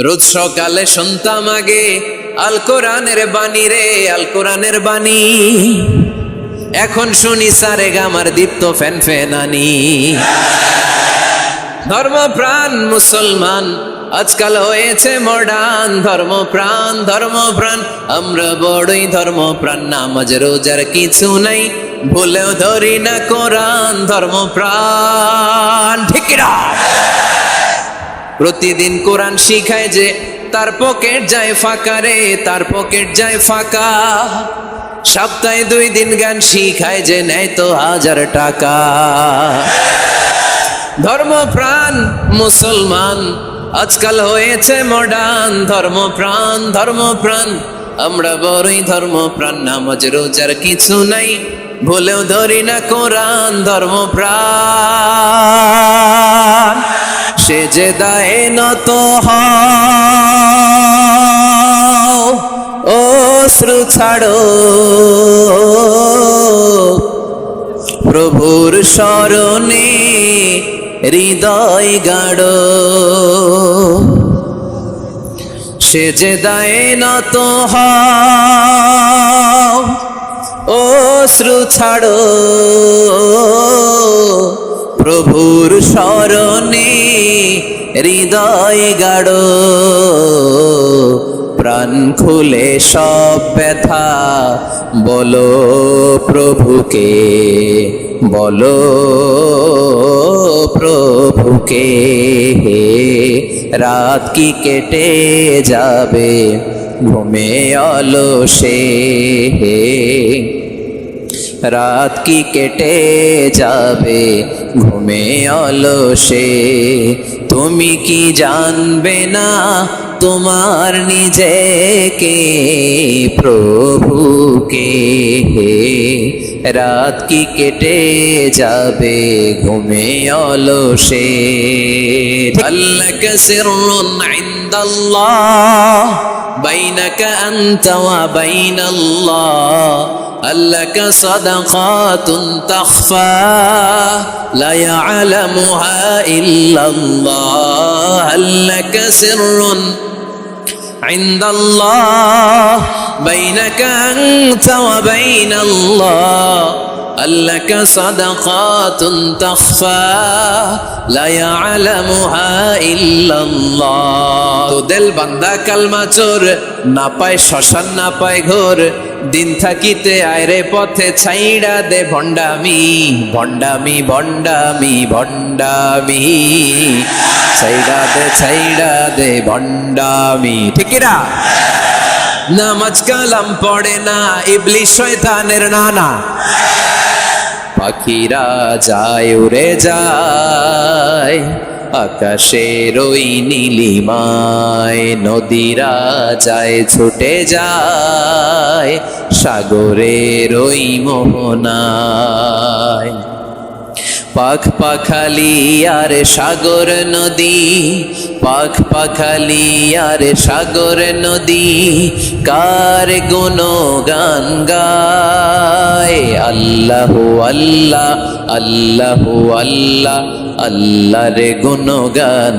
রোজ সকালে শুনতাম আগে আল কোরআনের বাণী রে, আল কোরআনের বাণী। এখন শুনি সারে গামার দীপ্ত ফ্যান ফ্যানানি। ধর্মপ্রাণ মুসলমান আজকাল হয়েছে মডার্ন। ধর্মপ্রাণ ধর্মপ্রাণ আমরা বড়ই ধর্মপ্রাণ। নামাজ রোজার কিছু নাই, ভুলেও ধরি না কোরআন। ধর্মপ্রাণ ঠিক না? প্রতিদিন কোরআন শিখায় যে তার পকেট যায় ফাঁকা রে, তার পকেট যায় ফাঁকা। সপ্তাহে 2 দিন গান শিখায় যে নেয় তো 1000 টাকা। ধর্মপ্রাণ মুসলমান আজকাল হয়েছে মডার্ন। ধর্মপ্রাণ ধর্মপ্রাণ আমরা বড়ই ধর্মপ্রাণ। নামাজ রোজার কিছু নাই, ভুলেও ধরি না কোরআন। ধর্মপ্রাণ সেজদায় নত হও, অশ্রু ছাড়ো, প্রভুর শরণে হৃদয় গাড়ো। সেজদায় নত হও, অশ্রু ছাড়ো, প্রভুর শরণে হৃদয় গাড়ো। প্রাণ খুলে সব ব্যথা বলো প্রভুকে, বলো প্রভুকে। রাত কি কেটে যাবে ঘুমে অলসে, রাত কি কেটে যাবে ঘুমে অলসে। তুমি কি জানবে না তোমার নিজেকে, প্রভুকে। রাত কি কেটে যাবে ঘুমে অলসে। আল্লাকা সিররুন ইনদাল্লাহ বাইনাকা আনতা ওয়া বাইনাল্লাহ। আল্লাকা সাদাকাতুন তাখফা লা ইয়ালামুহা ইল্লাল্লাহ। আল্লাকা সিররুন ইনদাল্লাহ বাইনাকা আনতা ওয়া বাইনাল্লাহ। আল্লাকা সাদাকাতুন তাখফা লা ইয়ালামুহা ইল্লাল্লাহ। তো দিল বান্দা কালমা চোর, না পায় শ্মশান না পায় ঘোর। দিন থাকিতে আয়রে পথে ছাইড়া দে ভণ্ডামি, ভণ্ডামি ভণ্ডামি ভণ্ডামি। ছাইড়া দে ভণ্ডামি। ঠিক না? নামাজ কালাম পড়ে না, ইবলিশ শয়তানের নানা। পাখিরা যায় উড়ে যায় আকাশের ওই নীলিমায়। নদীরা যায় ছুটে যায় সাগরের ওই মোহনায়। পাখ পাখালি আর সাগর নদী, পাখ পাখালি আর সাগর নদী। কার গুণগান গায়? আল্লাহ আল্লাহ আল্লাহ আল্লাহ, আল্লাহর গুণগান।